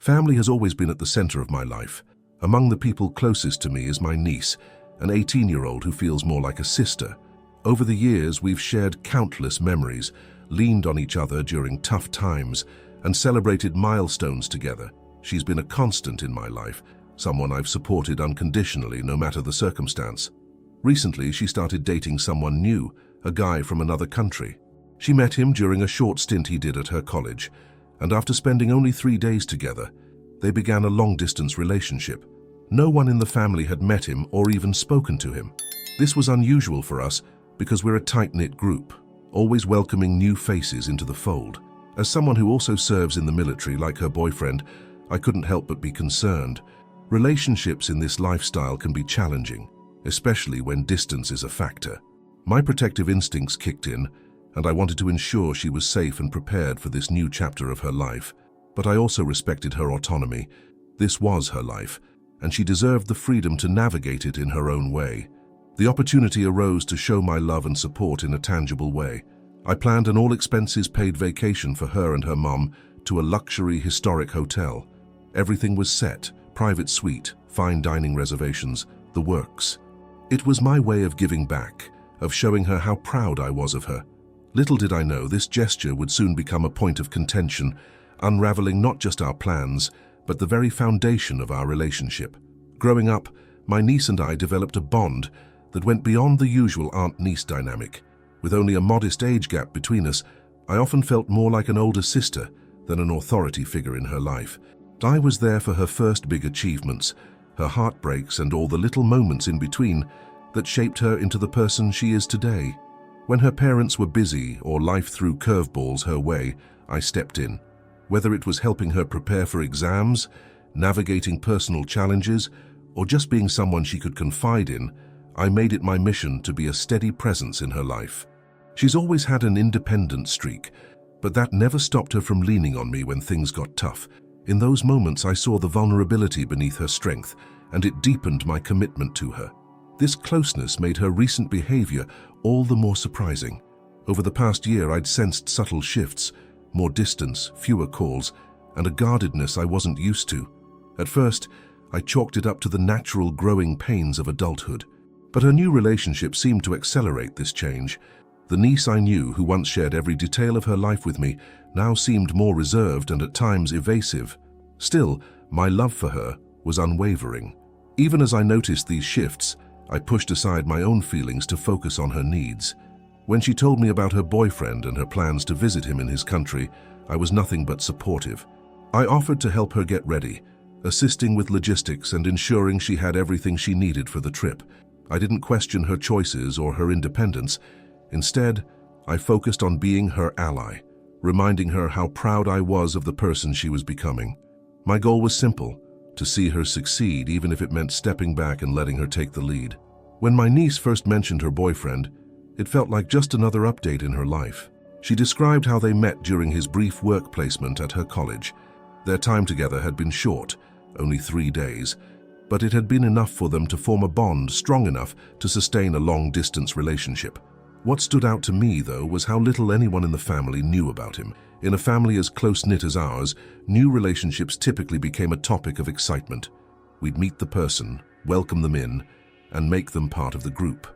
Family has always been at the center of my life. Among the people closest to me is my niece, an 18-year-old who feels more like a sister. Over the years, we've shared countless memories, leaned on each other during tough times, and celebrated milestones together. She's been a constant in my life, someone I've supported unconditionally no matter the circumstance. Recently, she started dating someone new, a guy from another country. She met him during a short stint he did at her college, and after spending only 3 days together, they began a long-distance relationship. No one in the family had met him or even spoken to him. This was unusual for us because we're a tight-knit group, always welcoming new faces into the fold. As someone who also serves in the military like her boyfriend, I couldn't help but be concerned. Relationships in this lifestyle can be challenging, especially when distance is a factor. My protective instincts kicked in, and I wanted to ensure she was safe and prepared for this new chapter of her life. But I also respected her autonomy. This was her life, and she deserved the freedom to navigate it in her own way. The opportunity arose to show my love and support in a tangible way. I planned an all-expenses-paid vacation for her and her mum to a luxury historic hotel. Everything was set, private suite, fine dining reservations, the works. It was my way of giving back, of showing her how proud I was of her. Little did I know this gesture would soon become a point of contention, unraveling not just our plans, but the very foundation of our relationship. Growing up, my niece and I developed a bond that went beyond the usual aunt-niece dynamic. With only a modest age gap between us, I often felt more like an older sister than an authority figure in her life. I was there for her first big achievements, her heartbreaks, and all the little moments in between that shaped her into the person she is today. When her parents were busy or life threw curveballs her way, I stepped in. Whether it was helping her prepare for exams, navigating personal challenges, or just being someone she could confide in, I made it my mission to be a steady presence in her life. She's always had an independent streak, but that never stopped her from leaning on me when things got tough. In those moments, I saw the vulnerability beneath her strength, and it deepened my commitment to her. This closeness made her recent behavior all the more surprising. Over the past year, I'd sensed subtle shifts, more distance, fewer calls, and a guardedness I wasn't used to. At first, I chalked it up to the natural growing pains of adulthood. But her new relationship seemed to accelerate this change. The niece I knew, who once shared every detail of her life with me, now seemed more reserved and at times evasive. Still, my love for her was unwavering. Even as I noticed these shifts, I pushed aside my own feelings to focus on her needs. When she told me about her boyfriend and her plans to visit him in his country, I was nothing but supportive. I offered to help her get ready, assisting with logistics and ensuring she had everything she needed for the trip. I didn't question her choices or her independence. Instead, I focused on being her ally, reminding her how proud I was of the person she was becoming. My goal was simple: to see her succeed, even if it meant stepping back and letting her take the lead. When my niece first mentioned her boyfriend, it felt like just another update in her life. She described how they met during his brief work placement at her college. Their time together had been short, only 3 days, but it had been enough for them to form a bond strong enough to sustain a long-distance relationship. What stood out to me, though, was how little anyone in the family knew about him. In a family as close-knit as ours, new relationships typically became a topic of excitement. We'd meet the person, welcome them in, and make them part of the group.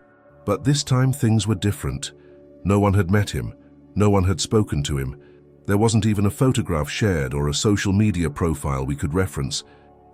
But this time things were different. No one had met him. No one had spoken to him. There wasn't even a photograph shared or a social media profile we could reference.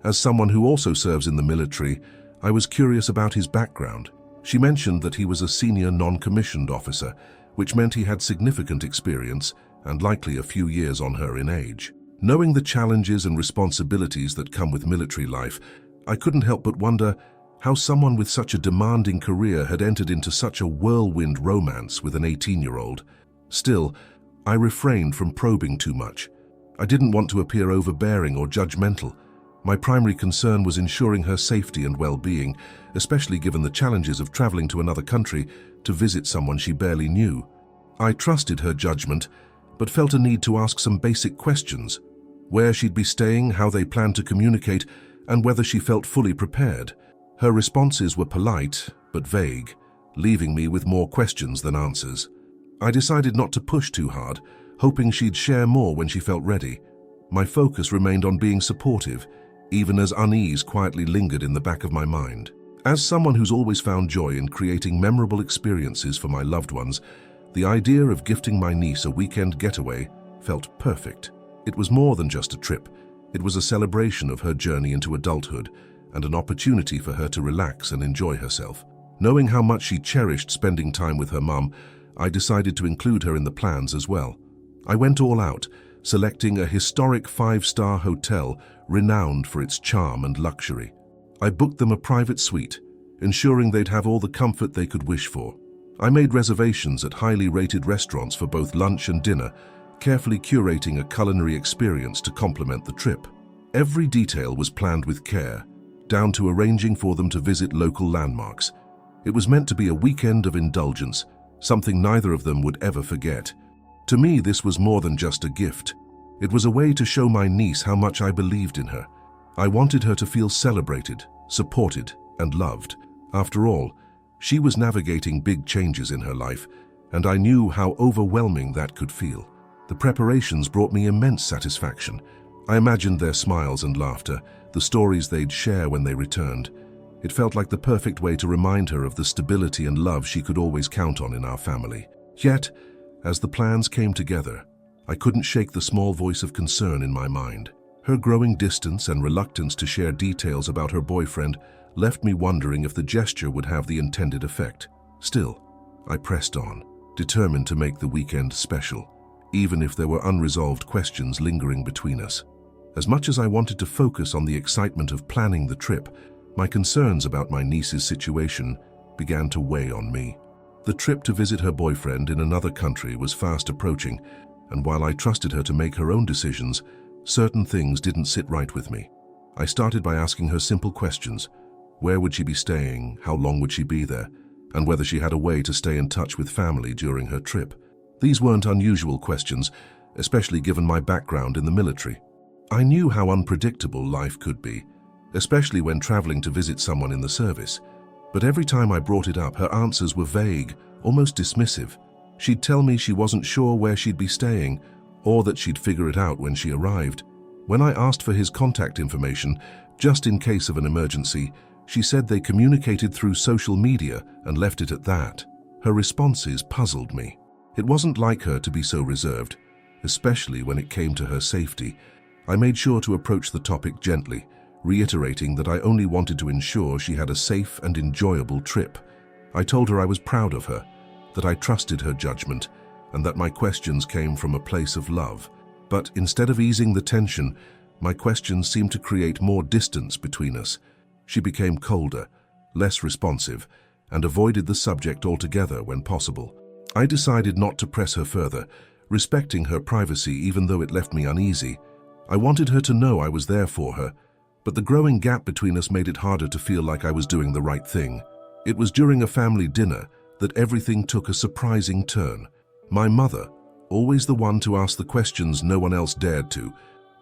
As someone who also serves in the military, I was curious about his background. She mentioned that he was a senior non-commissioned officer, which meant he had significant experience and likely a few years on her in age. Knowing the challenges and responsibilities that come with military life, I couldn't help but wonder how someone with such a demanding career had entered into such a whirlwind romance with an 18-year-old. Still, I refrained from probing too much. I didn't want to appear overbearing or judgmental. My primary concern was ensuring her safety and well-being, especially given the challenges of traveling to another country to visit someone she barely knew. I trusted her judgment, but felt a need to ask some basic questions: where she'd be staying, how they planned to communicate, and whether she felt fully prepared. Her responses were polite, but vague, leaving me with more questions than answers. I decided not to push too hard, hoping she'd share more when she felt ready. My focus remained on being supportive, even as unease quietly lingered in the back of my mind. As someone who's always found joy in creating memorable experiences for my loved ones, the idea of gifting my niece a weekend getaway felt perfect. It was more than just a trip. It was a celebration of her journey into adulthood and an opportunity for her to relax and enjoy herself. Knowing how much she cherished spending time with her mum, I decided to include her in the plans as well. I went all out, selecting a historic 5-star hotel renowned for its charm and luxury. I booked them a private suite, ensuring they'd have all the comfort they could wish for. I made reservations at highly rated restaurants for both lunch and dinner, carefully curating a culinary experience to complement the trip. Every detail was planned with care, down to arranging for them to visit local landmarks. It was meant to be a weekend of indulgence, something neither of them would ever forget. To me, this was more than just a gift. It was a way to show my niece how much I believed in her. I wanted her to feel celebrated, supported, and loved. After all, she was navigating big changes in her life, and I knew how overwhelming that could feel. The preparations brought me immense satisfaction. I imagined their smiles and laughter, the stories they'd share when they returned. It felt like the perfect way to remind her of the stability and love she could always count on in our family. Yet, as the plans came together, I couldn't shake the small voice of concern in my mind. Her growing distance and reluctance to share details about her boyfriend left me wondering if the gesture would have the intended effect. Still, I pressed on, determined to make the weekend special, even if there were unresolved questions lingering between us. As much as I wanted to focus on the excitement of planning the trip, my concerns about my niece's situation began to weigh on me. The trip to visit her boyfriend in another country was fast approaching, and while I trusted her to make her own decisions, certain things didn't sit right with me. I started by asking her simple questions. Where would she be staying? How long would she be there? And whether she had a way to stay in touch with family during her trip. These weren't unusual questions, especially given my background in the military. I knew how unpredictable life could be, especially when traveling to visit someone in the service. But every time I brought it up, her answers were vague, almost dismissive. She'd tell me she wasn't sure where she'd be staying, or that she'd figure it out when she arrived. When I asked for his contact information, just in case of an emergency, she said they communicated through social media and left it at that. Her responses puzzled me. It wasn't like her to be so reserved, especially when it came to her safety. I made sure to approach the topic gently, reiterating that I only wanted to ensure she had a safe and enjoyable trip. I told her I was proud of her, that I trusted her judgment, and that my questions came from a place of love. But instead of easing the tension, my questions seemed to create more distance between us. She became colder, less responsive, and avoided the subject altogether when possible. I decided not to press her further, respecting her privacy even though it left me uneasy. I wanted her to know I was there for her, but the growing gap between us made it harder to feel like I was doing the right thing. It was during a family dinner that everything took a surprising turn. My mother, always the one to ask the questions no one else dared to,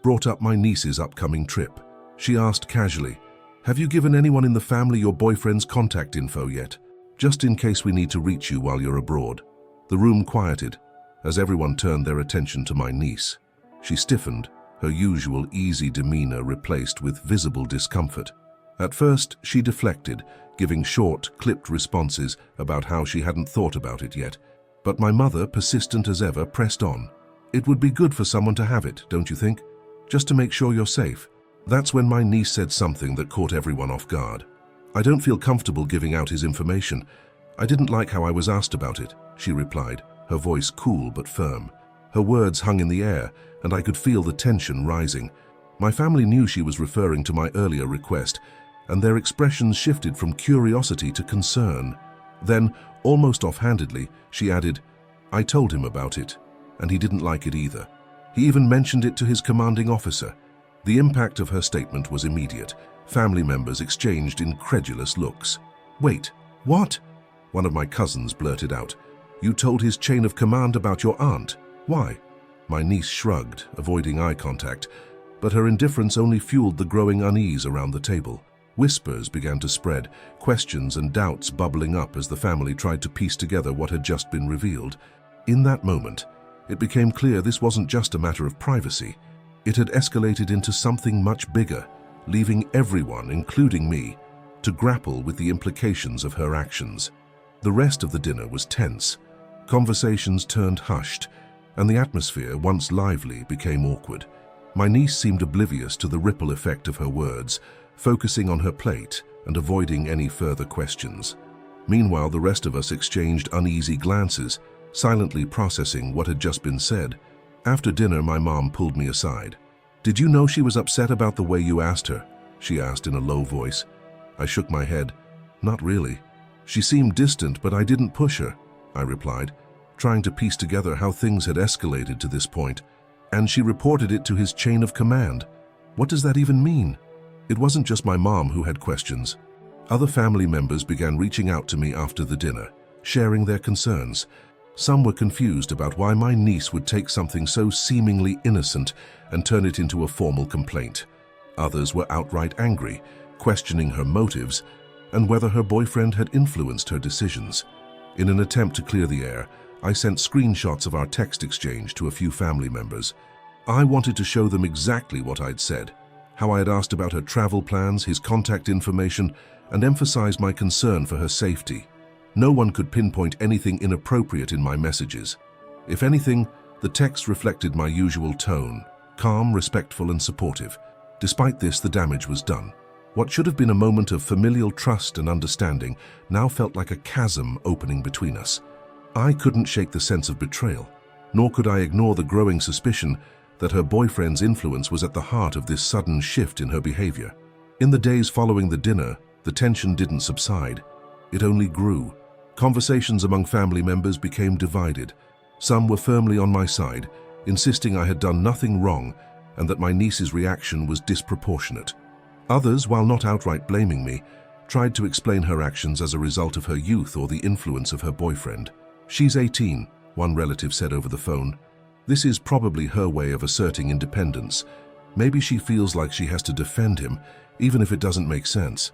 brought up my niece's upcoming trip. She asked casually, "Have you given anyone in the family your boyfriend's contact info yet? Just in case we need to reach you while you're abroad." The room quieted as everyone turned their attention to my niece. She stiffened, her usual easy demeanor replaced with visible discomfort. At first, she deflected, giving short, clipped responses about how she hadn't thought about it yet. But my mother, persistent as ever, pressed on. "It would be good for someone to have it, don't you think? Just to make sure you're safe." That's when my niece said something that caught everyone off guard. "I don't feel comfortable giving out his information. I didn't like how I was asked about it," she replied, her voice cool but firm. Her words hung in the air, and I could feel the tension rising. My family knew she was referring to my earlier request, and their expressions shifted from curiosity to concern. Then, almost offhandedly, she added, "I told him about it, and he didn't like it either. He even mentioned it to his commanding officer." The impact of her statement was immediate. Family members exchanged incredulous looks. "Wait, what?" One of my cousins blurted out. "You told his chain of command about your aunt? Why?" My niece shrugged, avoiding eye contact, but her indifference only fueled the growing unease around the table. Whispers began to spread, questions and doubts bubbling up as the family tried to piece together what had just been revealed. In that moment, it became clear this wasn't just a matter of privacy. It had escalated into something much bigger, leaving everyone, including me, to grapple with the implications of her actions. The rest of the dinner was tense. Conversations turned hushed, and the atmosphere, once lively, became awkward. My niece seemed oblivious to the ripple effect of her words, focusing on her plate and avoiding any further questions. Meanwhile, the rest of us exchanged uneasy glances, silently processing what had just been said. After dinner, my mom pulled me aside. "Did you know she was upset about the way you asked her?" she asked in a low voice. I shook my head. "Not really. She seemed distant, but I didn't push her," I replied, trying to piece together how things had escalated to this point. "And she reported it to his chain of command. What does that even mean?" It wasn't just my mom who had questions. Other family members began reaching out to me after the dinner, sharing their concerns. Some were confused about why my niece would take something so seemingly innocent and turn it into a formal complaint. Others were outright angry, questioning her motives and whether her boyfriend had influenced her decisions. In an attempt to clear the air, I sent screenshots of our text exchange to a few family members. I wanted to show them exactly what I'd said, how I had asked about her travel plans, his contact information, and emphasized my concern for her safety. No one could pinpoint anything inappropriate in my messages. If anything, the text reflected my usual tone, calm, respectful, and supportive. Despite this, the damage was done. What should have been a moment of familial trust and understanding now felt like a chasm opening between us. I couldn't shake the sense of betrayal, nor could I ignore the growing suspicion that her boyfriend's influence was at the heart of this sudden shift in her behavior. In the days following the dinner, the tension didn't subside. It only grew. Conversations among family members became divided. Some were firmly on my side, insisting I had done nothing wrong and that my niece's reaction was disproportionate. Others, while not outright blaming me, tried to explain her actions as a result of her youth or the influence of her boyfriend. "She's 18, one relative said over the phone. "This is probably her way of asserting independence. Maybe she feels like she has to defend him, even if it doesn't make sense."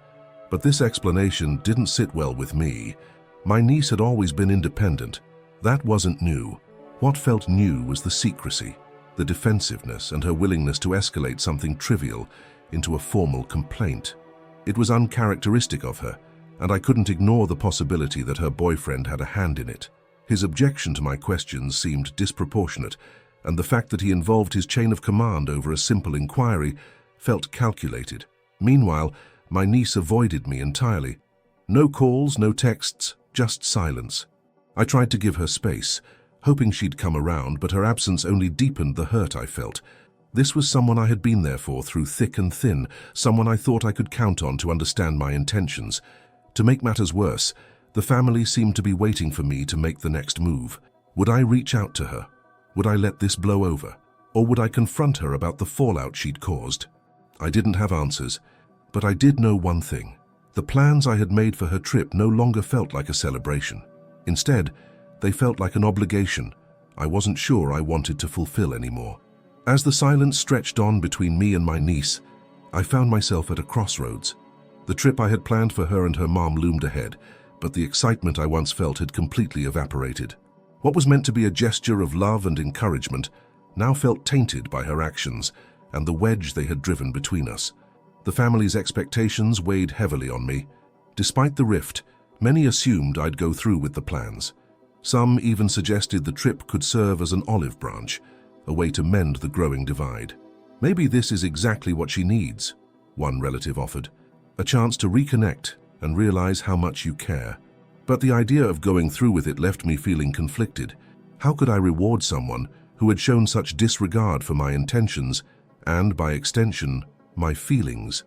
But this explanation didn't sit well with me. My niece had always been independent. That wasn't new. What felt new was the secrecy, the defensiveness, and her willingness to escalate something trivial into a formal complaint. It was uncharacteristic of her, and I couldn't ignore the possibility that her boyfriend had a hand in it. His objection to my questions seemed disproportionate, and the fact that he involved his chain of command over a simple inquiry felt calculated. Meanwhile, my niece avoided me entirely. No calls, no texts, just silence. I tried to give her space, hoping she'd come around, but her absence only deepened the hurt I felt. This was someone I had been there for through thick and thin, someone I thought I could count on to understand my intentions. To make matters worse, the family seemed to be waiting for me to make the next move. Would I reach out to her? Would I let this blow over? Or would I confront her about the fallout she'd caused? I didn't have answers, but I did know one thing. The plans I had made for her trip no longer felt like a celebration. Instead, they felt like an obligation I wasn't sure I wanted to fulfill anymore. As the silence stretched on between me and my niece, I found myself at a crossroads. The trip I had planned for her and her mom loomed ahead, but the excitement I once felt had completely evaporated. What was meant to be a gesture of love and encouragement now felt tainted by her actions and the wedge they had driven between us. The family's expectations weighed heavily on me. Despite the rift, many assumed I'd go through with the plans. Some even suggested the trip could serve as an olive branch, a way to mend the growing divide. "Maybe this is exactly what she needs," one relative offered. "A chance to reconnect and realize how much you care." But the idea of going through with it left me feeling conflicted. How could I reward someone who had shown such disregard for my intentions and, by extension, my feelings?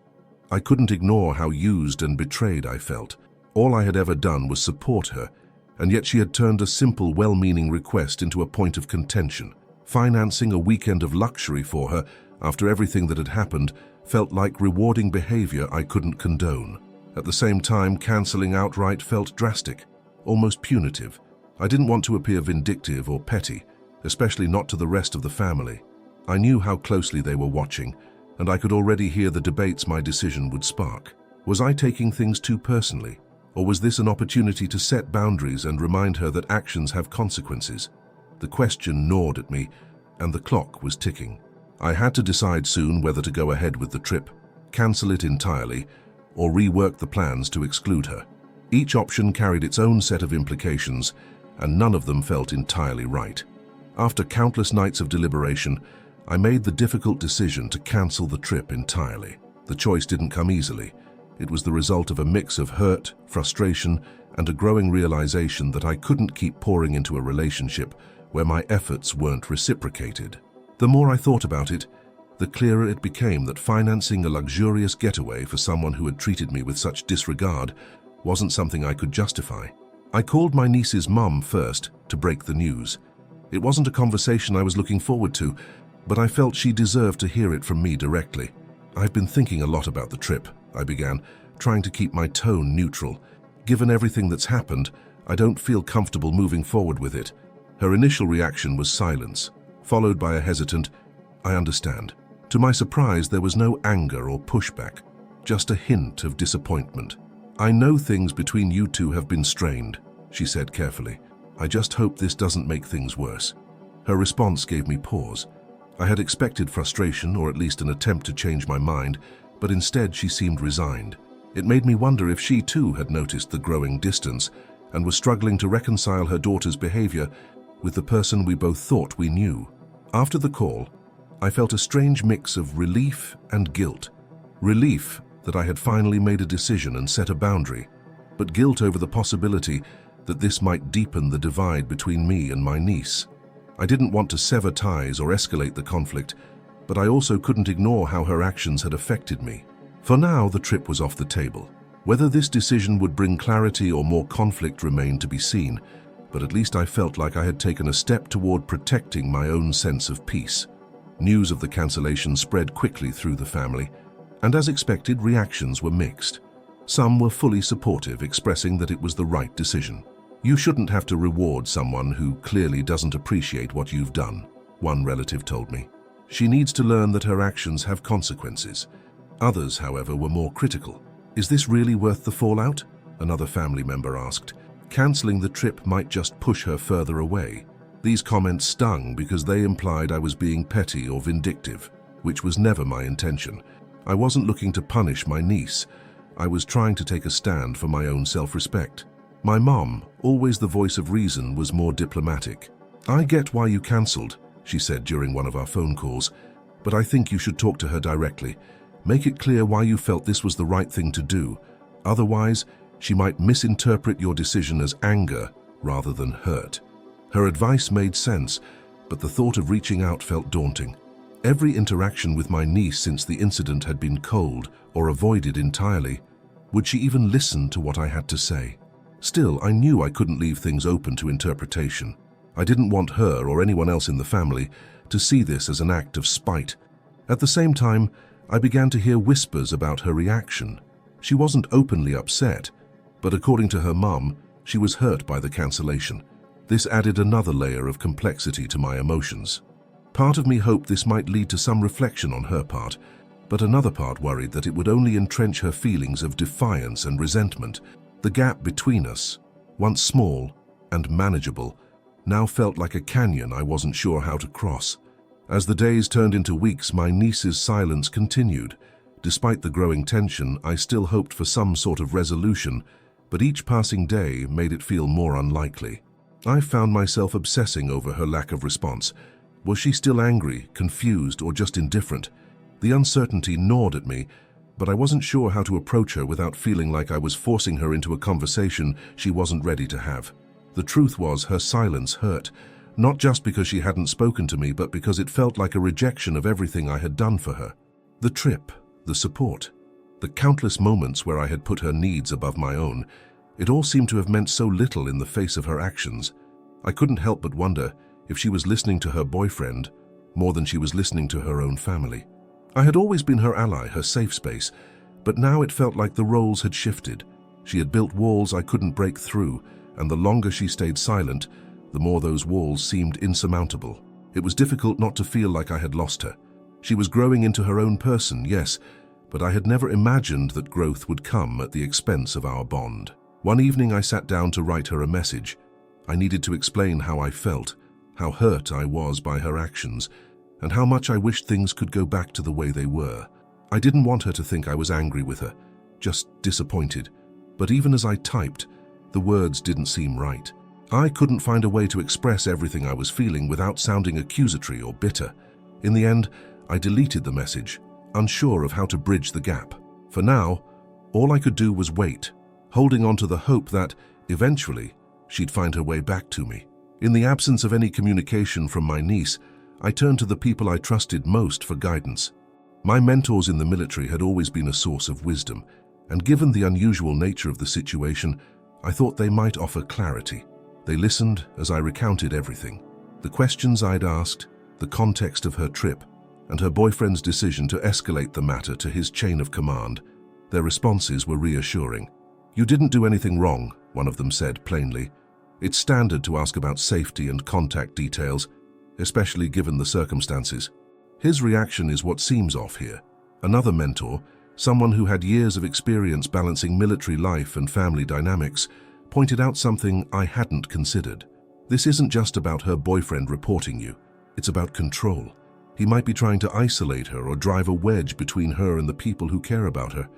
I couldn't ignore how used and betrayed I felt. All I had ever done was support her, and yet she had turned a simple, well-meaning request into a point of contention. Financing a weekend of luxury for her after everything that had happened felt like rewarding behavior I couldn't condone. At the same time, canceling outright felt drastic, almost punitive. I didn't want to appear vindictive or petty, especially not to the rest of the family. I knew how closely they were watching, and I could already hear the debates my decision would spark. Was I taking things too personally, or was this an opportunity to set boundaries and remind her that actions have consequences? The question gnawed at me, and the clock was ticking. I had to decide soon whether to go ahead with the trip, cancel it entirely, or rework the plans to exclude her. Each option carried its own set of implications, and none of them felt entirely right. After countless nights of deliberation, I made the difficult decision to cancel the trip entirely. The choice didn't come easily. It was the result of a mix of hurt, frustration, and a growing realization that I couldn't keep pouring into a relationship where my efforts weren't reciprocated. The more I thought about it, the clearer it became that financing a luxurious getaway for someone who had treated me with such disregard wasn't something I could justify. I called my niece's mum first to break the news. It wasn't a conversation I was looking forward to, but I felt she deserved to hear it from me directly. "I've been thinking a lot about the trip," I began, trying to keep my tone neutral. "Given everything that's happened, I don't feel comfortable moving forward with it." Her initial reaction was silence, followed by a hesitant, "I understand." To my surprise, there was no anger or pushback, just a hint of disappointment. "I know things between you two have been strained," she said carefully. "I just hope this doesn't make things worse." Her response gave me pause. I had expected frustration, or at least an attempt to change my mind, but instead she seemed resigned. It made me wonder if she too had noticed the growing distance and was struggling to reconcile her daughter's behavior with the person we both thought we knew. After the call, I felt a strange mix of relief and guilt. Relief that I had finally made a decision and set a boundary, but guilt over the possibility that this might deepen the divide between me and my niece. I didn't want to sever ties or escalate the conflict, but I also couldn't ignore how her actions had affected me. For now, the trip was off the table. Whether this decision would bring clarity or more conflict remained to be seen, but at least I felt like I had taken a step toward protecting my own sense of peace. News of the cancellation spread quickly through the family, and as expected, reactions were mixed. Some were fully supportive, expressing that it was the right decision. "You shouldn't have to reward someone who clearly doesn't appreciate what you've done," one relative told me. "She needs to learn that her actions have consequences." Others, however, were more critical. "Is this really worth the fallout?" another family member asked. Canceling the trip might just push her further away. These comments stung because they implied I was being petty or vindictive, which was never my intention. I wasn't looking to punish my niece. I was trying to take a stand for my own self-respect. My mom, always the voice of reason, was more diplomatic. "I get why you cancelled," she said during one of our phone calls, "but I think you should talk to her directly. Make it clear why you felt this was the right thing to do. Otherwise, she might misinterpret your decision as anger rather than hurt." Her advice made sense, but the thought of reaching out felt daunting. Every interaction with my niece since the incident had been cold or avoided entirely. Would she even listen to what I had to say? Still, I knew I couldn't leave things open to interpretation. I didn't want her or anyone else in the family to see this as an act of spite. At the same time, I began to hear whispers about her reaction. She wasn't openly upset, but according to her mum, she was hurt by the cancellation. This added another layer of complexity to my emotions. Part of me hoped this might lead to some reflection on her part, but another part worried that it would only entrench her feelings of defiance and resentment. The gap between us, once small and manageable, now felt like a canyon I wasn't sure how to cross. As the days turned into weeks, my niece's silence continued. Despite the growing tension, I still hoped for some sort of resolution, but each passing day made it feel more unlikely. I found myself obsessing over her lack of response. Was she still angry, confused, or just indifferent? The uncertainty gnawed at me, but I wasn't sure how to approach her without feeling like I was forcing her into a conversation she wasn't ready to have. The truth was, her silence hurt, not just because she hadn't spoken to me, but because it felt like a rejection of everything I had done for her. The trip, the support, the countless moments where I had put her needs above my own, it all seemed to have meant so little in the face of her actions. I couldn't help but wonder if she was listening to her boyfriend more than she was listening to her own family. I had always been her ally, her safe space, but now it felt like the roles had shifted. She had built walls I couldn't break through, and the longer she stayed silent, the more those walls seemed insurmountable. It was difficult not to feel like I had lost her. She was growing into her own person, yes, but I had never imagined that growth would come at the expense of our bond. One evening I sat down to write her a message. I needed to explain how I felt, how hurt I was by her actions, and how much I wished things could go back to the way they were. I didn't want her to think I was angry with her, just disappointed. But even as I typed, the words didn't seem right. I couldn't find a way to express everything I was feeling without sounding accusatory or bitter. In the end, I deleted the message, unsure of how to bridge the gap. For now, all I could do was wait, holding on to the hope that, eventually, she'd find her way back to me. In the absence of any communication from my niece, I turned to the people I trusted most for guidance. My mentors in the military had always been a source of wisdom, and given the unusual nature of the situation, I thought they might offer clarity. They listened as I recounted everything. The questions I'd asked, the context of her trip, and her boyfriend's decision to escalate the matter to his chain of command. Their responses were reassuring. "You didn't do anything wrong," one of them said plainly. "It's standard to ask about safety and contact details, especially given the circumstances." His reaction is what seems off here. Another mentor, someone who had years of experience balancing military life and family dynamics, pointed out something I hadn't considered. This isn't just about her boyfriend reporting you. It's about control. He might be trying to isolate her or drive a wedge between her and the people who care about her.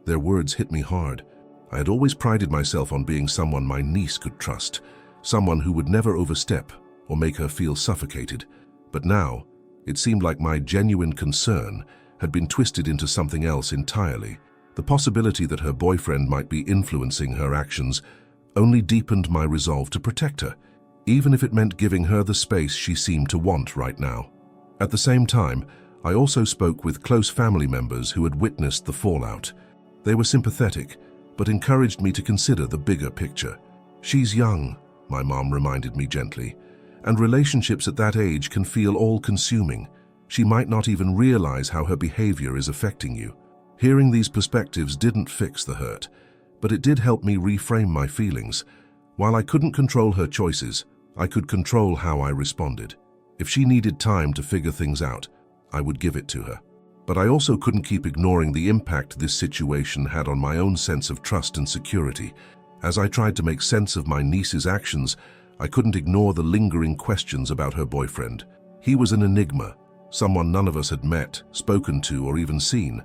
Their words hit me hard. I had always prided myself on being someone my niece could trust, someone who would never overstep or make her feel suffocated. But now, it seemed like my genuine concern had been twisted into something else entirely. The possibility that her boyfriend might be influencing her actions only deepened my resolve to protect her, even if it meant giving her the space she seemed to want right now. At the same time, I also spoke with close family members who had witnessed the fallout. They were sympathetic, but encouraged me to consider the bigger picture. "She's young," my mom reminded me gently, "and relationships at that age can feel all-consuming. She might not even realize how her behavior is affecting you." Hearing these perspectives didn't fix the hurt, but it did help me reframe my feelings. While I couldn't control her choices, I could control how I responded. If she needed time to figure things out, I would give it to her. But I also couldn't keep ignoring the impact this situation had on my own sense of trust and security. As I tried to make sense of my niece's actions, I couldn't ignore the lingering questions about her boyfriend. He was an enigma, someone none of us had met, spoken to, or even seen.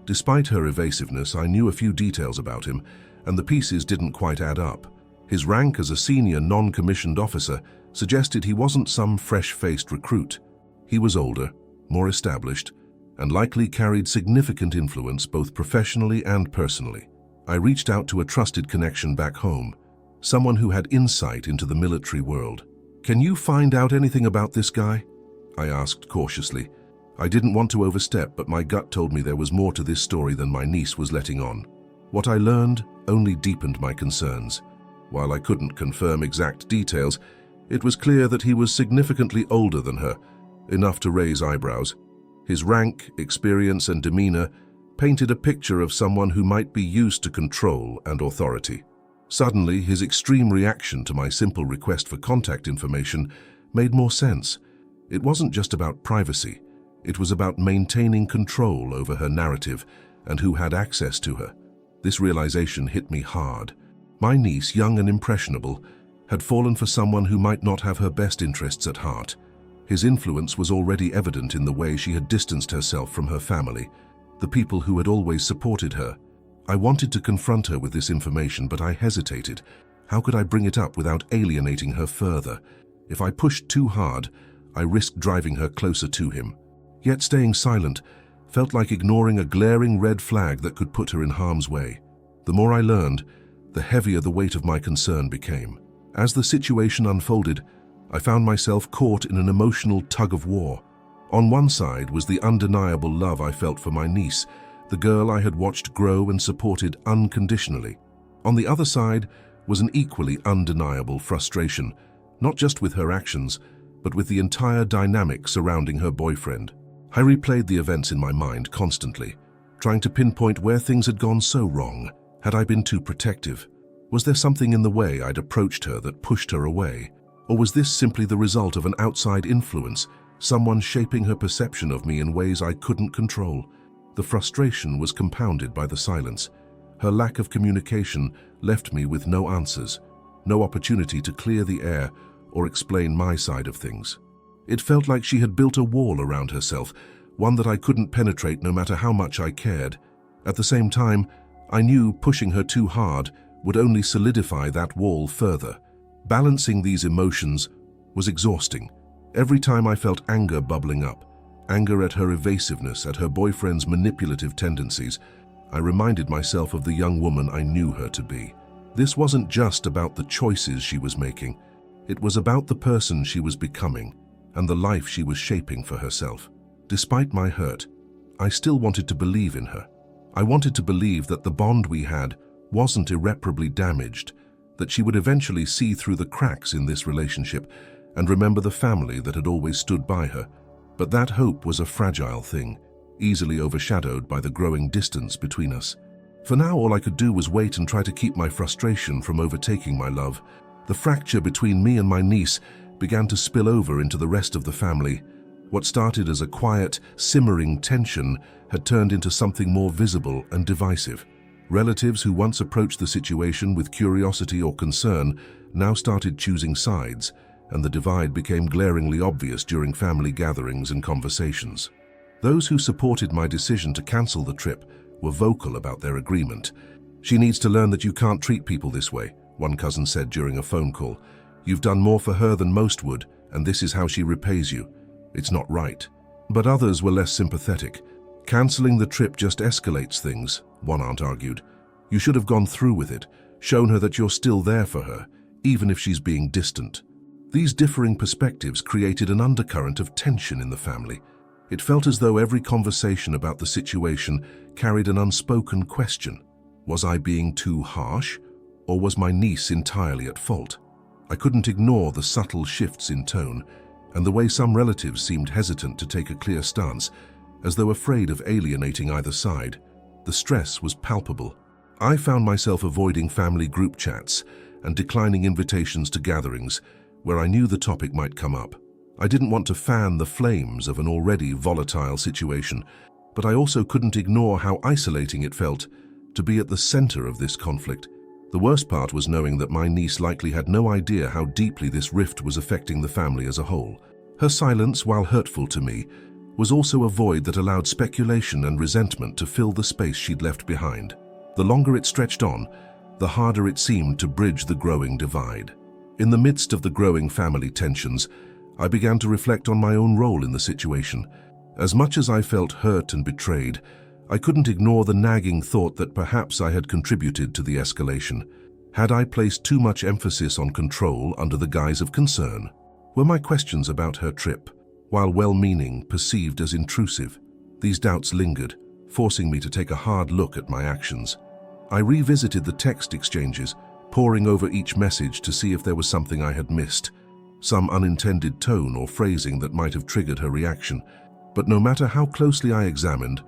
Despite her evasiveness, I knew a few details about him, and the pieces didn't quite add up. His rank as a senior non-commissioned officer suggested he wasn't some fresh-faced recruit. He was older, more established, and likely carried significant influence both professionally and personally. I reached out to a trusted connection back home, someone who had insight into the military world. "Can you find out anything about this guy?" I asked cautiously. I didn't want to overstep, but my gut told me there was more to this story than my niece was letting on. What I learned only deepened my concerns. While I couldn't confirm exact details, it was clear that he was significantly older than her, enough to raise eyebrows. His rank, experience, and demeanor painted a picture of someone who might be used to control and authority. Suddenly, his extreme reaction to my simple request for contact information made more sense. It wasn't just about privacy. It was about maintaining control over her narrative and who had access to her. This realization hit me hard. My niece, young and impressionable, had fallen for someone who might not have her best interests at heart. His influence was already evident in the way she had distanced herself from her family, the people who had always supported her. I wanted to confront her with this information, but I hesitated. How could I bring it up without alienating her further? If I pushed too hard, I risked driving her closer to him. Yet staying silent felt like ignoring a glaring red flag that could put her in harm's way. The more I learned, the heavier the weight of my concern became. As the situation unfolded, I found myself caught in an emotional tug-of-war. On one side was the undeniable love I felt for my niece, the girl I had watched grow and supported unconditionally. On the other side was an equally undeniable frustration, not just with her actions, but with the entire dynamic surrounding her boyfriend. I replayed the events in my mind constantly, trying to pinpoint where things had gone so wrong. Had I been too protective? Was there something in the way I'd approached her that pushed her away? Or was this simply the result of an outside influence, someone shaping her perception of me in ways I couldn't control? The frustration was compounded by the silence. Her lack of communication left me with no answers, no opportunity to clear the air or explain my side of things. It felt like she had built a wall around herself, one that I couldn't penetrate no matter how much I cared. At the same time, I knew pushing her too hard would only solidify that wall further. Balancing these emotions was exhausting. Every time I felt anger bubbling up, anger at her evasiveness, at her boyfriend's manipulative tendencies, I reminded myself of the young woman I knew her to be. This wasn't just about the choices she was making. It was about the person she was becoming and the life she was shaping for herself. Despite my hurt, I still wanted to believe in her. I wanted to believe that the bond we had wasn't irreparably damaged, that she would eventually see through the cracks in this relationship and remember the family that had always stood by her. But that hope was a fragile thing, easily overshadowed by the growing distance between us. For now, all I could do was wait and try to keep my frustration from overtaking my love. The fracture between me and my niece began to spill over into the rest of the family. What started as a quiet, simmering tension had turned into something more visible and divisive. Relatives who once approached the situation with curiosity or concern now started choosing sides, and the divide became glaringly obvious during family gatherings and conversations. Those who supported my decision to cancel the trip were vocal about their agreement. "She needs to learn that you can't treat people this way," one cousin said during a phone call. "You've done more for her than most would, and this is how she repays you. It's not right." But others were less sympathetic. "Canceling the trip just escalates things," one aunt argued. "You should have gone through with it, shown her that you're still there for her, even if she's being distant." These differing perspectives created an undercurrent of tension in the family. It felt as though every conversation about the situation carried an unspoken question. Was I being too harsh, or was my niece entirely at fault? I couldn't ignore the subtle shifts in tone, and the way some relatives seemed hesitant to take a clear stance, as though afraid of alienating either side. The stress was palpable. I found myself avoiding family group chats and declining invitations to gatherings where I knew the topic might come up. I didn't want to fan the flames of an already volatile situation, but I also couldn't ignore how isolating it felt to be at the center of this conflict. The worst part was knowing that my niece likely had no idea how deeply this rift was affecting the family as a whole. Her silence, while hurtful to me, was also a void that allowed speculation and resentment to fill the space she'd left behind. The longer it stretched on, the harder it seemed to bridge the growing divide. In the midst of the growing family tensions, I began to reflect on my own role in the situation. As much as I felt hurt and betrayed, I couldn't ignore the nagging thought that perhaps I had contributed to the escalation. Had I placed too much emphasis on control under the guise of concern? Were my questions about her trip, while well-meaning, perceived as intrusive? These doubts lingered, forcing me to take a hard look at my actions. I revisited the text exchanges, poring over each message to see if there was something I had missed, some unintended tone or phrasing that might have triggered her reaction. But no matter how closely I examined,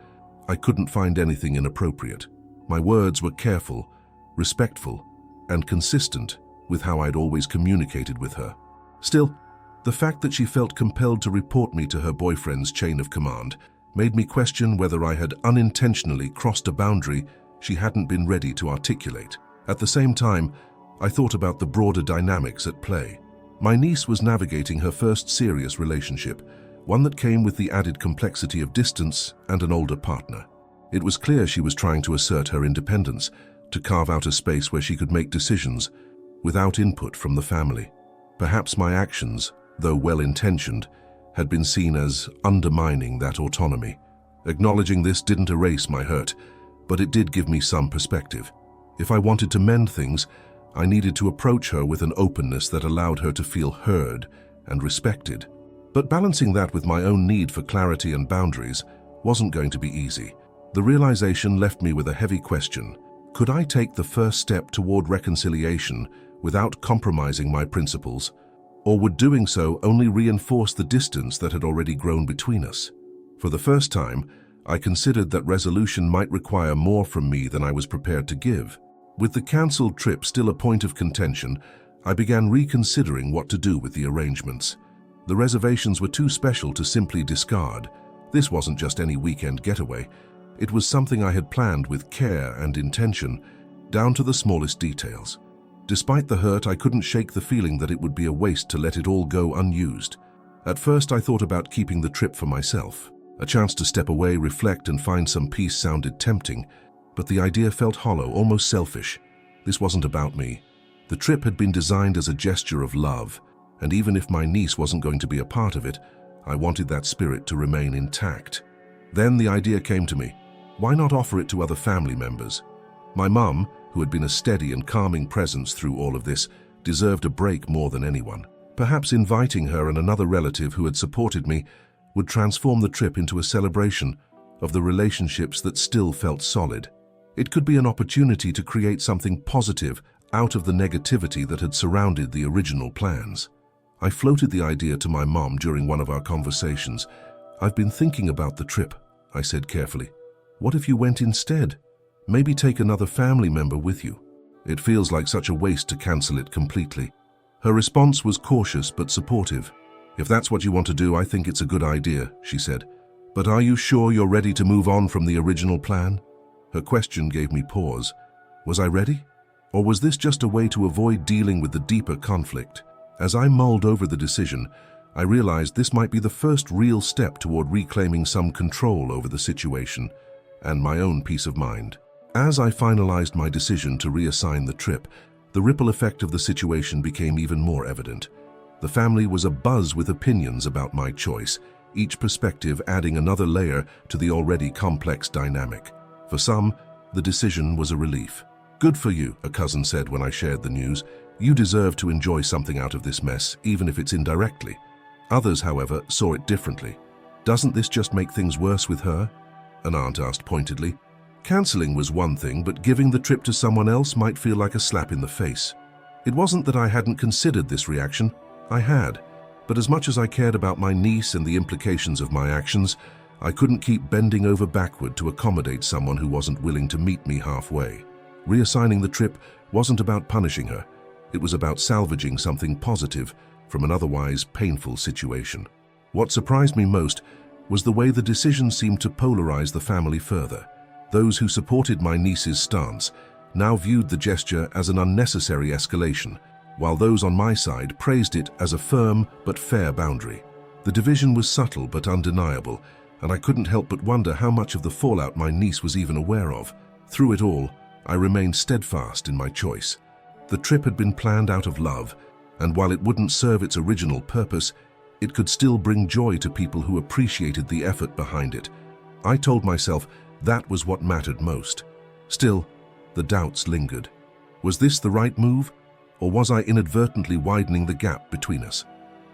I couldn't find anything inappropriate. My words were careful, respectful, and consistent with how I'd always communicated with her. Still, the fact that she felt compelled to report me to her boyfriend's chain of command made me question whether I had unintentionally crossed a boundary she hadn't been ready to articulate. At the same time, I thought about the broader dynamics at play. My niece was navigating her first serious relationship, one that came with the added complexity of distance and an older partner. It was clear she was trying to assert her independence, to carve out a space where she could make decisions without input from the family. Perhaps my actions, though well-intentioned, had been seen as undermining that autonomy. Acknowledging this didn't erase my hurt, but it did give me some perspective. If I wanted to mend things, I needed to approach her with an openness that allowed her to feel heard and respected. But balancing that with my own need for clarity and boundaries wasn't going to be easy. The realization left me with a heavy question. Could I take the first step toward reconciliation without compromising my principles? Or would doing so only reinforce the distance that had already grown between us? For the first time, I considered that resolution might require more from me than I was prepared to give. With the cancelled trip still a point of contention, I began reconsidering what to do with the arrangements. The reservations were too special to simply discard. This wasn't just any weekend getaway. It was something I had planned with care and intention, down to the smallest details. Despite the hurt, I couldn't shake the feeling that it would be a waste to let it all go unused. At first I thought about keeping the trip for myself. A chance to step away, reflect, and find some peace sounded tempting, but the idea felt hollow, almost selfish. This wasn't about me. The trip had been designed as a gesture of love, and even if my niece wasn't going to be a part of it, I wanted that spirit to remain intact. Then the idea came to me. Why not offer it to other family members? My mum, who had been a steady and calming presence through all of this, deserved a break more than anyone. Perhaps inviting her and another relative who had supported me would transform the trip into a celebration of the relationships that still felt solid. It could be an opportunity to create something positive out of the negativity that had surrounded the original plans. I floated the idea to my mom during one of our conversations. "I've been thinking about the trip," I said carefully. "What if you went instead? Maybe take another family member with you. It feels like such a waste to cancel it completely." Her response was cautious but supportive. "If that's what you want to do, I think it's a good idea," she said. "But are you sure you're ready to move on from the original plan?" Her question gave me pause. Was I ready? Or was this just a way to avoid dealing with the deeper conflict? As I mulled over the decision, I realized this might be the first real step toward reclaiming some control over the situation and my own peace of mind. As I finalized my decision to reassign the trip, the ripple effect of the situation became even more evident. The family was abuzz with opinions about my choice, each perspective adding another layer to the already complex dynamic. For some, the decision was a relief. "Good for you," a cousin said when I shared the news. "You deserve to enjoy something out of this mess, even if it's indirectly." Others, however, saw it differently. "Doesn't this just make things worse with her?" an aunt asked pointedly. Cancelling was one thing, but giving the trip to someone else might feel like a slap in the face. It wasn't that I hadn't considered this reaction. I had. But as much as I cared about my niece and the implications of my actions, I couldn't keep bending over backward to accommodate someone who wasn't willing to meet me halfway. Reassigning the trip wasn't about punishing her. It was about salvaging something positive from an otherwise painful situation. What surprised me most was the way the decision seemed to polarize the family further. Those who supported my niece's stance now viewed the gesture as an unnecessary escalation, while those on my side praised it as a firm but fair boundary. The division was subtle but undeniable, and I couldn't help but wonder how much of the fallout my niece was even aware of. Through it all, I remained steadfast in my choice. The trip had been planned out of love, and while it wouldn't serve its original purpose, it could still bring joy to people who appreciated the effort behind it. I told myself that was what mattered most. Still, the doubts lingered. Was this the right move, or was I inadvertently widening the gap between us?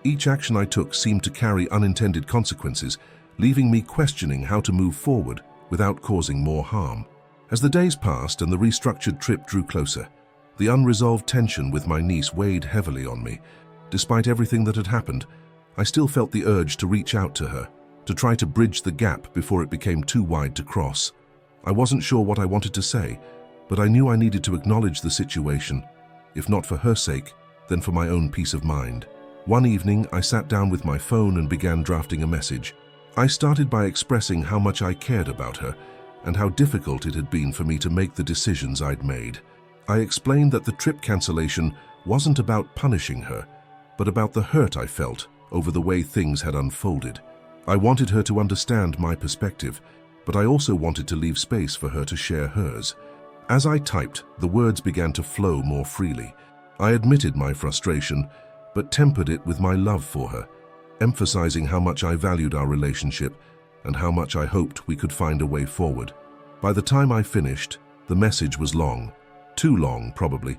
Each action I took seemed to carry unintended consequences, leaving me questioning how to move forward without causing more harm. As the days passed and the restructured trip drew closer, the unresolved tension with my niece weighed heavily on me. Despite everything that had happened, I still felt the urge to reach out to her, to try to bridge the gap before it became too wide to cross. I wasn't sure what I wanted to say, but I knew I needed to acknowledge the situation, if not for her sake, then for my own peace of mind. One evening, I sat down with my phone and began drafting a message. I started by expressing how much I cared about her and how difficult it had been for me to make the decisions I'd made. I explained that the trip cancellation wasn't about punishing her, but about the hurt I felt over the way things had unfolded. I wanted her to understand my perspective, but I also wanted to leave space for her to share hers. As I typed, the words began to flow more freely. I admitted my frustration, but tempered it with my love for her, emphasizing how much I valued our relationship and how much I hoped we could find a way forward. By the time I finished, the message was long. Too long, probably,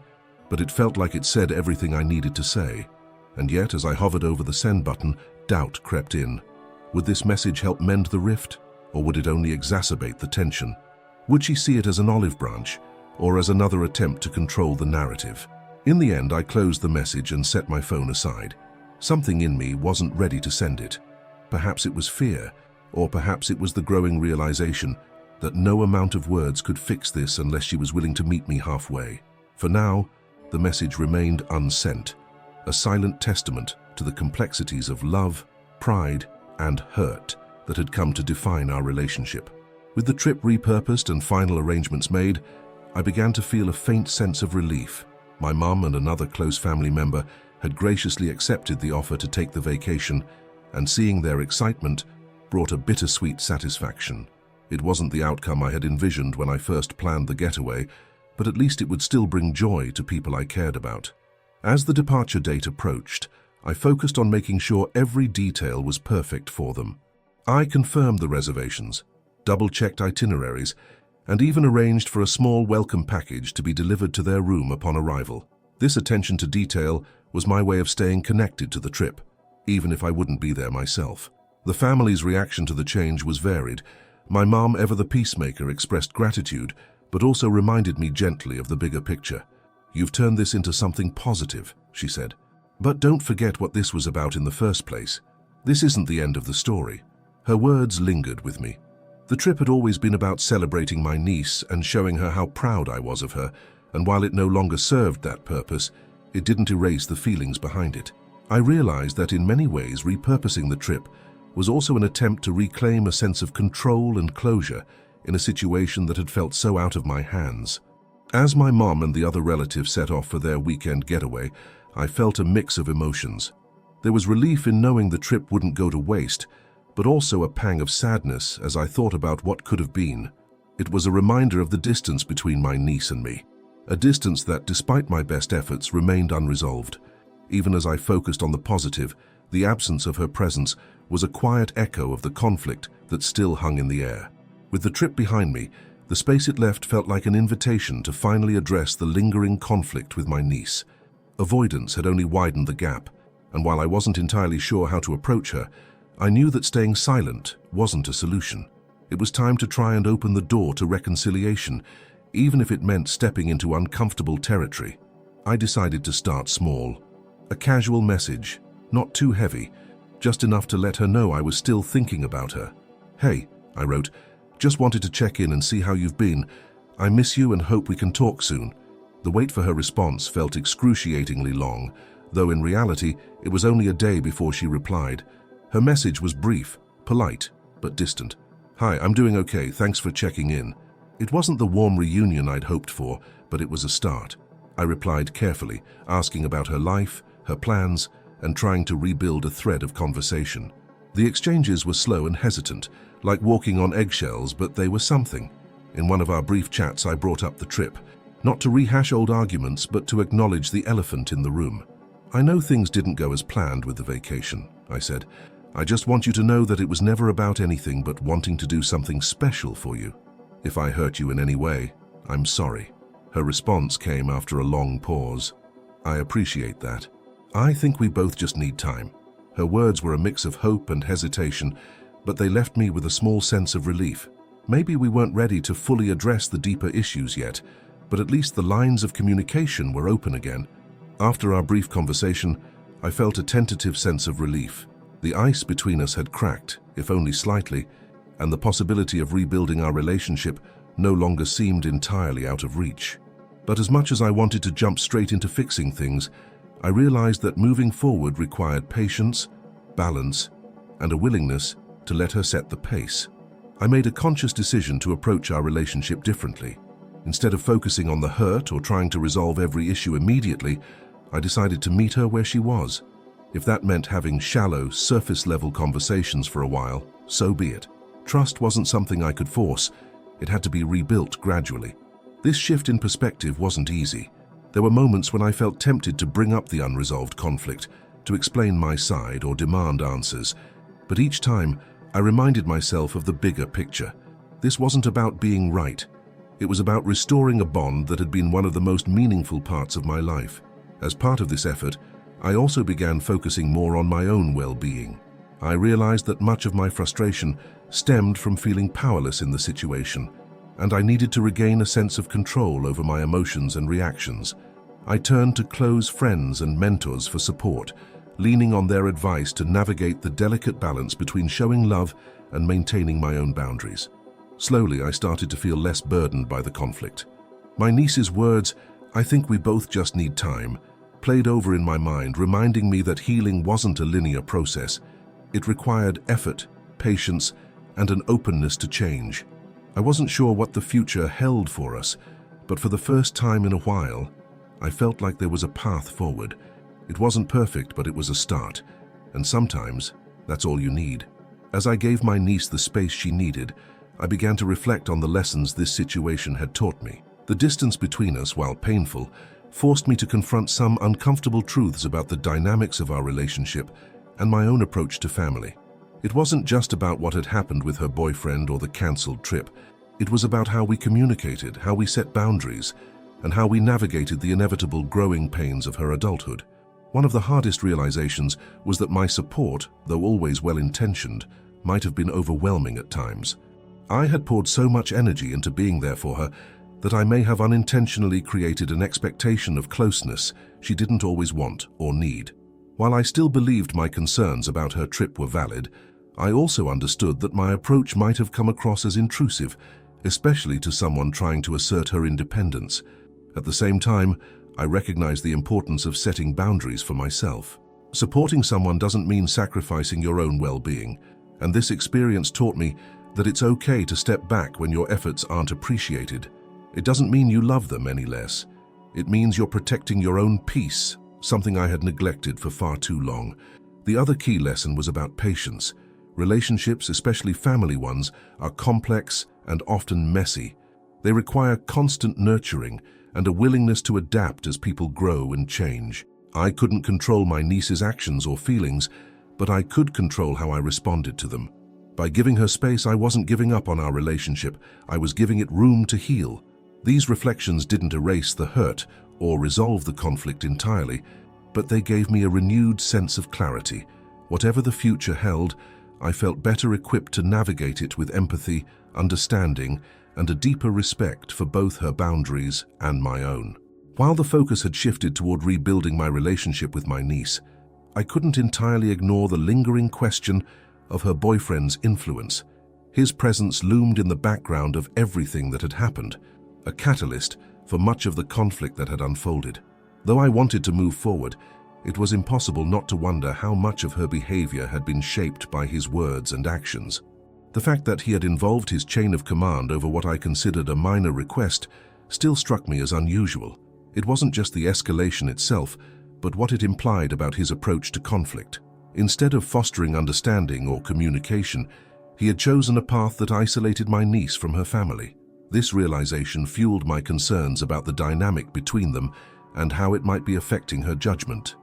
but it felt like it said everything I needed to say. And yet, as I hovered over the send button, doubt crept in. Would this message help mend the rift, or would it only exacerbate the tension? Would she see it as an olive branch, or as another attempt to control the narrative? In the end, I closed the message and set my phone aside. Something in me wasn't ready to send it. Perhaps it was fear, or perhaps it was the growing realization that no amount of words could fix this unless she was willing to meet me halfway. For now, the message remained unsent, a silent testament to the complexities of love, pride, and hurt that had come to define our relationship. With the trip repurposed and final arrangements made, I began to feel a faint sense of relief. My mum and another close family member had graciously accepted the offer to take the vacation, and seeing their excitement brought a bittersweet satisfaction. It wasn't the outcome I had envisioned when I first planned the getaway, but at least it would still bring joy to people I cared about. As the departure date approached, I focused on making sure every detail was perfect for them. I confirmed the reservations, double-checked itineraries, and even arranged for a small welcome package to be delivered to their room upon arrival. This attention to detail was my way of staying connected to the trip, even if I wouldn't be there myself. The family's reaction to the change was varied. My mom, ever the peacemaker, expressed gratitude, but also reminded me gently of the bigger picture. "You've turned this into something positive," she said. "But don't forget what this was about in the first place. This isn't the end of the story." Her words lingered with me. The trip had always been about celebrating my niece and showing her how proud I was of her, and while it no longer served that purpose, it didn't erase the feelings behind it. I realized that in many ways repurposing the trip was also an attempt to reclaim a sense of control and closure in a situation that had felt so out of my hands. As my mom and the other relatives set off for their weekend getaway, I felt a mix of emotions. There was relief in knowing the trip wouldn't go to waste, but also a pang of sadness as I thought about what could have been. It was a reminder of the distance between my niece and me, a distance that, despite my best efforts, remained unresolved. Even as I focused on the positive, the absence of her presence was a quiet echo of the conflict that still hung in the air. With the trip behind me, the space it left felt like an invitation to finally address the lingering conflict with my niece. Avoidance had only widened the gap, and while I wasn't entirely sure how to approach her, I knew that staying silent wasn't a solution. It was time to try and open the door to reconciliation, even if it meant stepping into uncomfortable territory. I decided to start small. A casual message, not too heavy, just enough to let her know I was still thinking about her. "Hey," I wrote, "just wanted to check in and see how you've been. I miss you and hope we can talk soon." The wait for her response felt excruciatingly long, though in reality it was only a day before she replied. Her message was brief, polite, but distant. "Hi, I'm doing okay, thanks for checking in." It wasn't the warm reunion I'd hoped for, but it was a start. I replied carefully, asking about her life, her plans, and trying to rebuild a thread of conversation. The exchanges were slow and hesitant, like walking on eggshells, but they were something. In one of our brief chats, I brought up the trip, not to rehash old arguments, but to acknowledge the elephant in the room. "I know things didn't go as planned with the vacation," I said. "I just want you to know that it was never about anything but wanting to do something special for you. If I hurt you in any way, I'm sorry." Her response came after a long pause. "I appreciate that. I think we both just need time." Her words were a mix of hope and hesitation, but they left me with a small sense of relief. Maybe we weren't ready to fully address the deeper issues yet, but at least the lines of communication were open again. After our brief conversation, I felt a tentative sense of relief. The ice between us had cracked, if only slightly, and the possibility of rebuilding our relationship no longer seemed entirely out of reach. But as much as I wanted to jump straight into fixing things, I realized that moving forward required patience, balance, and a willingness to let her set the pace. I made a conscious decision to approach our relationship differently. Instead of focusing on the hurt or trying to resolve every issue immediately, I decided to meet her where she was. If that meant having shallow, surface-level conversations for a while, so be it. Trust wasn't something I could force. It had to be rebuilt gradually. This shift in perspective wasn't easy. There were moments when I felt tempted to bring up the unresolved conflict, to explain my side or demand answers. But each time, I reminded myself of the bigger picture. This wasn't about being right. It was about restoring a bond that had been one of the most meaningful parts of my life. As part of this effort, I also began focusing more on my own well-being. I realized that much of my frustration stemmed from feeling powerless in the situation, and I needed to regain a sense of control over my emotions and reactions. I turned to close friends and mentors for support, leaning on their advice to navigate the delicate balance between showing love and maintaining my own boundaries. Slowly, I started to feel less burdened by the conflict. My niece's words, "I think we both just need time," played over in my mind, reminding me that healing wasn't a linear process. It required effort, patience, and an openness to change. I wasn't sure what the future held for us, but for the first time in a while, I felt like there was a path forward. It wasn't perfect, but it was a start, and sometimes That's all you need. As I gave my niece the space she needed, I began to reflect on the lessons this situation had taught me. The distance between us, while painful, forced me to confront some uncomfortable truths about the dynamics of our relationship and my own approach to family. It wasn't just about what had happened with her boyfriend or the cancelled trip. It was about how we communicated, how we set boundaries, and how we navigated the inevitable growing pains of her adulthood. One of the hardest realizations was that my support, though always well-intentioned, might have been overwhelming at times. I had poured so much energy into being there for her that I may have unintentionally created an expectation of closeness she didn't always want or need. While I still believed my concerns about her trip were valid, I also understood that my approach might have come across as intrusive, especially to someone trying to assert her independence. At the same time, I recognized the importance of setting boundaries for myself. Supporting someone doesn't mean sacrificing your own well-being, and this experience taught me that it's okay to step back when your efforts aren't appreciated. It doesn't mean you love them any less. It means you're protecting your own peace, something I had neglected for far too long. The other key lesson was about patience. Relationships, especially family ones, are complex and often messy. They require constant nurturing and a willingness to adapt as people grow and change. I couldn't control my niece's actions or feelings, but I could control how I responded to them. By giving her space, I wasn't giving up on our relationship. I was giving it room to heal. These reflections didn't erase the hurt or resolve the conflict entirely, but they gave me a renewed sense of clarity. Whatever the future held, I felt better equipped to navigate it with empathy, understanding, and a deeper respect for both her boundaries and my own. While the focus had shifted toward rebuilding my relationship with my niece, I couldn't entirely ignore the lingering question of her boyfriend's influence. His presence loomed in the background of everything that had happened, a catalyst for much of the conflict that had unfolded. Though I wanted to move forward, it was impossible not to wonder how much of her behavior had been shaped by his words and actions. The fact that he had involved his chain of command over what I considered a minor request still struck me as unusual. It wasn't just the escalation itself, but what it implied about his approach to conflict. Instead of fostering understanding or communication, he had chosen a path that isolated my niece from her family. This realization fueled my concerns about the dynamic between them and how it might be affecting her judgment.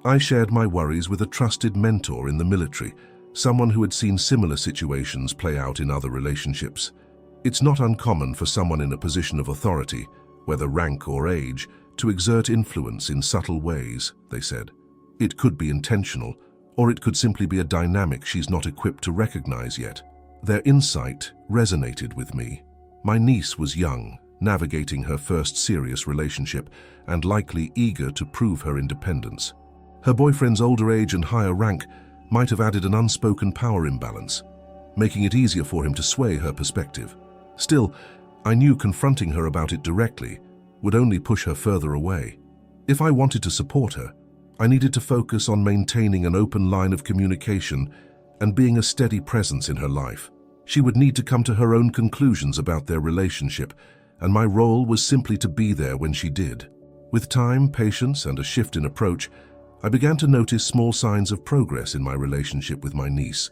I shared my worries with a trusted mentor in the military, someone who had seen similar situations play out in other relationships. It's not uncommon for someone in a position of authority, whether rank or age, to exert influence in subtle ways, they said. It could be intentional, or it could simply be a dynamic she's not equipped to recognize yet. Their insight resonated with me. My niece was young, navigating her first serious relationship, and likely eager to prove her independence. Her boyfriend's older age and higher rank might have added an unspoken power imbalance, making it easier for him to sway her perspective. Still, I knew confronting her about it directly would only push her further away. If I wanted to support her, I needed to focus on maintaining an open line of communication and being a steady presence in her life. She would need to come to her own conclusions about their relationship, and my role was simply to be there when she did. With time, patience, and a shift in approach, I began to notice small signs of progress in my relationship with my niece.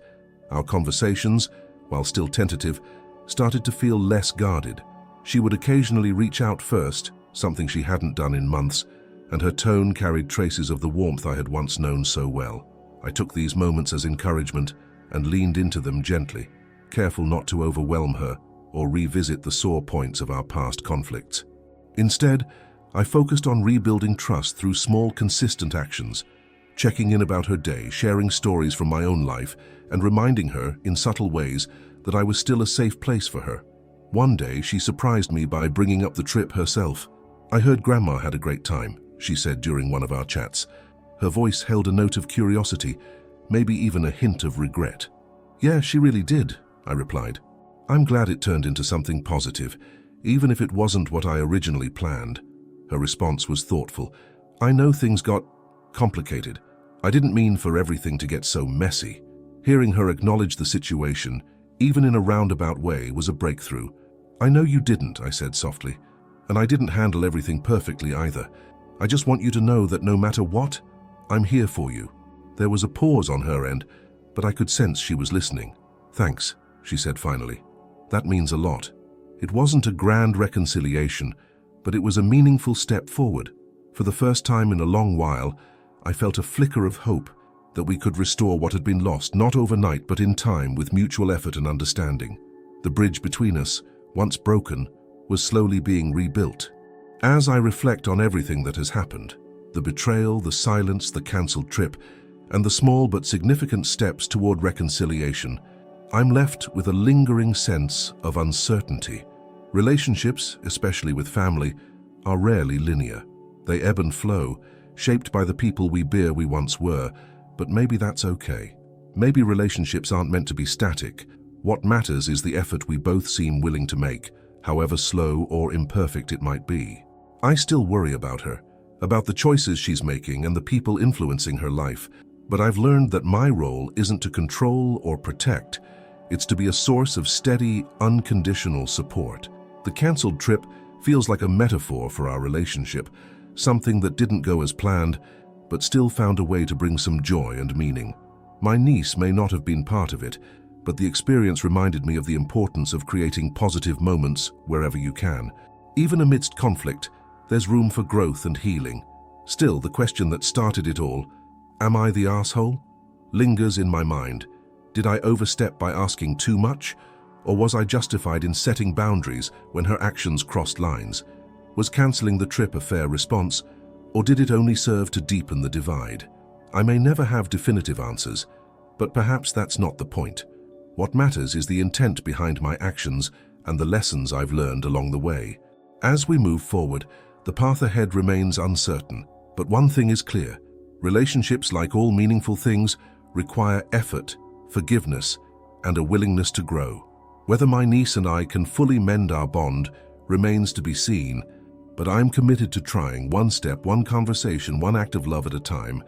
Our conversations, while still tentative, started to feel less guarded. She would occasionally reach out first, something she hadn't done in months, and her tone carried traces of the warmth I had once known so well. I took these moments as encouragement and leaned into them gently, careful not to overwhelm her or revisit the sore points of our past conflicts. Instead, I focused on rebuilding trust through small, consistent actions, checking in about her day, sharing stories from my own life, and reminding her, in subtle ways, that I was still a safe place for her. One day, she surprised me by bringing up the trip herself. "I heard Grandma had a great time," she said during one of our chats. Her voice held a note of curiosity, maybe even a hint of regret. "Yeah, she really did," I replied. "I'm glad it turned into something positive, even if it wasn't what I originally planned." Her response was thoughtful. "I know things got complicated. I didn't mean for everything to get so messy." Hearing her acknowledge the situation, even in a roundabout way, was a breakthrough. "I know you didn't," I said softly, "and I didn't handle everything perfectly either. I just want you to know that no matter what, I'm here for you." There was a pause on her end, but I could sense she was listening. "Thanks," she said finally. "That means a lot." It wasn't a grand reconciliation, but it was a meaningful step forward. For the first time in a long while, I felt a flicker of hope that we could restore what had been lost, not overnight, but in time, with mutual effort and understanding. The bridge between us, once broken, was slowly being rebuilt. As I reflect on everything that has happened, the betrayal, the silence, the cancelled trip, and the small but significant steps toward reconciliation, I'm left with a lingering sense of uncertainty. Relationships, especially with family, are rarely linear. They ebb and flow, shaped by the people we once were, but maybe that's okay. Maybe relationships aren't meant to be static. What matters is the effort we both seem willing to make, however slow or imperfect it might be. I still worry about her, about the choices she's making and the people influencing her life, but I've learned that my role isn't to control or protect. It's to be a source of steady, unconditional support. The cancelled trip feels like a metaphor for our relationship, something that didn't go as planned, but still found a way to bring some joy and meaning. My niece may not have been part of it, but the experience reminded me of the importance of creating positive moments wherever you can. Even amidst conflict, there's room for growth and healing. Still, the question that started it all, "Am I the asshole?" lingers in my mind. Did I overstep by asking too much? Or was I justified in setting boundaries when her actions crossed lines? Was cancelling the trip a fair response, or did it only serve to deepen the divide? I may never have definitive answers, but perhaps that's not the point. What matters is the intent behind my actions and the lessons I've learned along the way. As we move forward, the path ahead remains uncertain, but one thing is clear. Relationships, like all meaningful things, require effort, forgiveness, and a willingness to grow. Whether my niece and I can fully mend our bond remains to be seen, but I'm committed to trying, one step, one conversation, one act of love at a time,